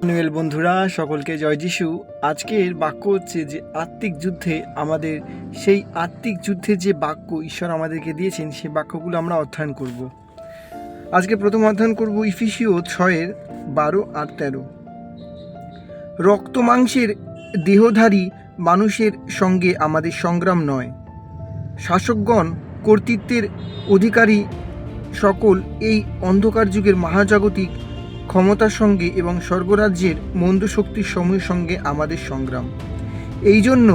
Manuel বন্ধুরা, সকলকে জয় যিশু। আজকের বাক্য হচ্ছে যে আত্মিক যুদ্ধে আমাদের সেই আত্মিক যুদ্ধে যে বাক্য ঈশ্বর আমাদেরকে দিয়েছেন সেই বাক্যগুলো আমরা অধ্যয়ন করব। আজকে প্রথম অধ্যয়ন করব ইফিসীয় 6:12 আর 13। রক্ত মাংসের দেহধারী মানুষের সঙ্গে আমাদের সংগ্রাম নয়, শাসকগণ, কর্তৃত্বের অধিকারী সকল এই অন্ধকার যুগের মহাজাগতিক ক্ষমতার সঙ্গে এবং স্বর্গরাজ্যের মন্দ শক্তির সমূহের সঙ্গে আমাদের সংগ্রাম। এই জন্য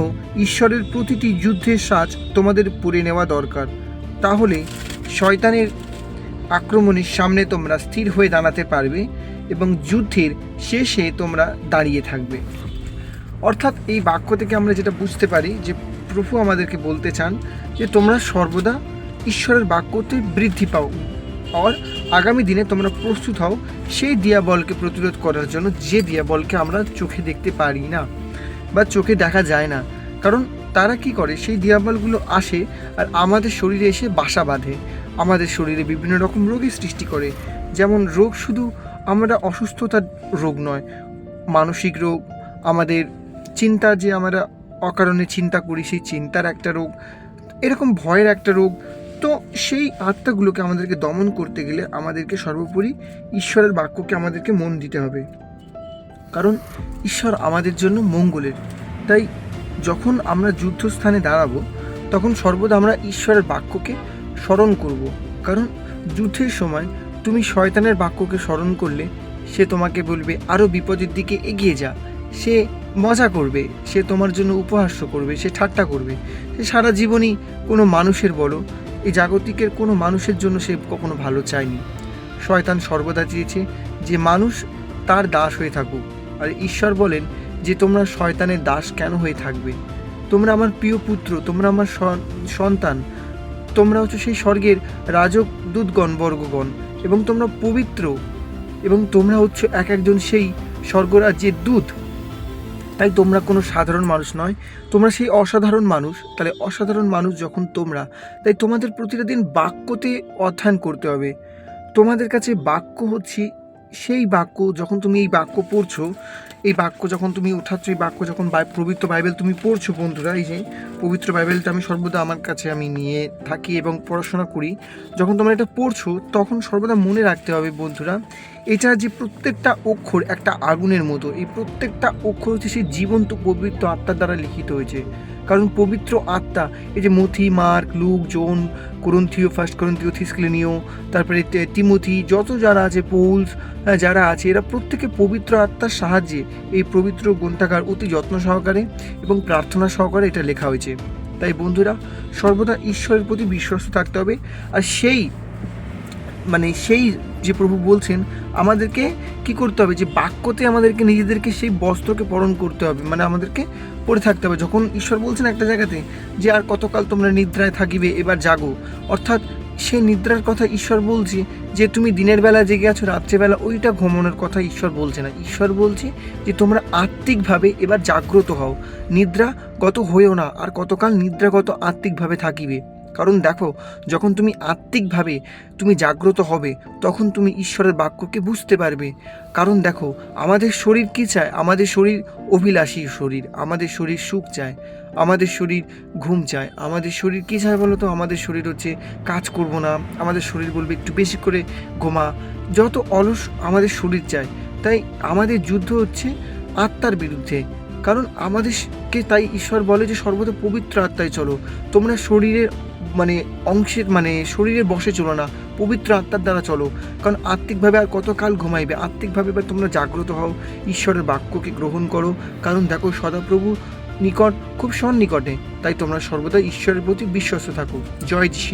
ঈশ্বরের প্রতিটি যুদ্ধের সাজ তোমাদের পড়ে নেওয়া দরকার, তাহলে শয়তানের আক্রমণের সামনে তোমরা স্থির হয়ে দাঁড়াতে পারবে এবং যুদ্ধের শেষে তোমরা দাঁড়িয়ে থাকবে। অর্থাৎ এই বাক্য থেকে আমরা যেটা বুঝতে পারি যে প্রভু আমাদেরকে বলতে চান যে তোমরা সর্বদা ঈশ্বরের বাক্যতে বৃদ্ধি পাও আর আগামী দিনে তোমরা প্রস্তুত হও সেই দিয়াবলকে প্রতিরোধ করার জন্য, যে দিয়াবলকে আমরা চোখে দেখতে পারি না বা চোখে দেখা যায় না। কারণ তারা কি করে, সেই দিয়াবলগুলো আসে আর আমাদের শরীরে এসে বাসা বাঁধে, আমাদের শরীরে বিভিন্ন রকম রোগের সৃষ্টি করে। যেমন রোগ শুধু আমরা অসুস্থতার রোগ নয়, মানসিক রোগ, আমাদের চিন্তা, যে আমরা অকারণে চিন্তা করি সেই চিন্তার একটা রোগ, এরকম ভয়ের একটা রোগ। তো সেই আত্মাগুলোকে আমাদেরকে দমন করতে গেলে আমাদেরকে সর্বোপরি ঈশ্বরের বাক্যকে আমাদেরকে মন দিতে হবে, কারণ ঈশ্বর আমাদের জন্য মঙ্গলের। তাই যখন আমরা যুদ্ধস্থানে দাঁড়াবো তখন সর্বদা আমরা ঈশ্বরের বাক্যকে স্মরণ করব, কারণ যুদ্ধের সময় তুমি শয়তানের বাক্যকে স্মরণ করলে সে তোমাকে বলবে আরও বিপদের দিকে এগিয়ে যা, সে মজা করবে, সে তোমার জন্য উপহাস্য করবে, সে ঠাট্টা করবে। সে সারা জীবনই কোনো মানুষের বলো এই জাগতিকের কোনো মানুষের জন্য সে কখনো ভালো চায়নি। শয়তান সর্বদা চেয়েছে যে মানুষ তার দাস হয়ে থাকুক, আর ঈশ্বর বলেন যে তোমরা শয়তানের দাস কেন হয়ে থাকবে, তোমরা আমার প্রিয় পুত্র, তোমরা আমার সন্তান, তোমরা হচ্ছে সেই স্বর্গের রাজক দূতগণ বর্গগণ, এবং তোমরা পবিত্র, এবং তোমরা হচ্ছে এক একজন সেই স্বর্গরাজ্যের দূত। তাই তোমরা কোনো সাধারণ মানুষ নয়, তোমরা সেই অসাধারণ মানুষ। তাহলে অসাধারণ মানুষ যখন তোমরা, তাই তোমাদের প্রতিটা দিন বাক্যতে অধ্যয়ন করতে হবে। তোমাদের কাছে বাক্য হচ্ছে সেই বাক্য, যখন তুমি এই বাক্য পড়ছো, এই বাক্য যখন তুমি উঠাচ্ছ, এই বাক্য যখন পবিত্র বাইবেল তুমি পড়ছো বন্ধুরা, এই যে পবিত্র বাইবেলটা আমি সর্বদা আমার কাছে আমি নিয়ে থাকি এবং পড়াশোনা করি। যখন তোমরা এটা পড়ছো তখন সর্বদা মনে রাখতে হবে বন্ধুরা, এটা যে প্রত্যেকটা অক্ষর একটা আগুনের মতো, এই প্রত্যেকটা অক্ষর হচ্ছে সেই জীবন্ত পবিত্র আত্মার দ্বারা লিখিত হয়েছে। কারণ পবিত্র আত্মা, এই যে মথি, মার্ক, লুক, জন, করন্থীয়, ফার্স্ট করন্থীয়, থিসক্লেনীয়, তারপরে তিমোথি, যত যারা আছে, পৌলস যারা আছে, এরা প্রত্যেকে পবিত্র আত্মার সাহায্যে এই পবিত্র গ্রন্থাগার অতি যত্ন সহকারে এবং প্রার্থনা সহকারে এটা লেখা হয়েছে। তাই বন্ধুরা সর্বদা ঈশ্বরের প্রতি বিশ্বস্ত থাকতে হবে। আর সেই যে প্রভু বলছেন আমাদেরকে কি করতে হবে, যে বাক্যতে আমাদেরকে নিজেদেরকে সেই বস্ত্রকে পরণ করতে হবে, আমাদেরকে পরে থাকতে হবে। যখন ঈশ্বর বলছেন একটা জায়গাতে যে আর কতকাল তোমরা নিদ্রায় থাকিবে, এবার জাগো, অর্থাৎ সেই নিদ্রার কথা ঈশ্বর বলছে যে তুমি দিনের বেলা জেগে আছো, রাত্রেবেলা ওইটা ঘুমানোর কথা ঈশ্বর বলছে না। ঈশ্বর বলছে যে তোমরা আত্মিকভাবে এবার জাগ্রত হও, নিদ্রাগত হয়েও না, আর কতকাল নিদ্রাগত আত্মিকভাবে থাকিবে। কারণ দেখো, যখন তুমি আত্মিকভাবে তুমি জাগ্রত হবে তখন তুমি ঈশ্বরের বাক্যকে বুঝতে পারবে। কারণ দেখো, আমাদের শরীর কী চায়, আমাদের শরীর অভিলাষী শরীর, আমাদের শরীর সুখ চায়, আমাদের শরীর ঘুম চায়, আমাদের শরীর কী চায় বলো তো, আমাদের শরীর হচ্ছে কাজ করব না, আমাদের শরীর বলবে একটু বেশি করে ঘুমা, যত অলস আমাদের শরীর চায়। তাই আমাদের যুদ্ধ হচ্ছে আত্মার বিরুদ্ধে। কারণ আমাদেরকে তাই ঈশ্বর বলে যে সর্বদা পবিত্র আত্মায় চলো, তোমরা শরীরের অংশের শরীরের বশে চলো না, পবিত্র আত্মার দ্বারা চলো। কারণ আত্মিকভাবে আর কতকাল ঘুমাইবে, আত্মিকভাবে এবার তোমরা জাগ্রত হও, ঈশ্বরের বাক্যকে গ্রহণ করো। কারণ দেখো, সদাপ্রভু নিকট, খুব সন্নিকটে। তাই তোমরা সর্বদা ঈশ্বরের প্রতি বিশ্বস্ত থাকো। জয় যিশু।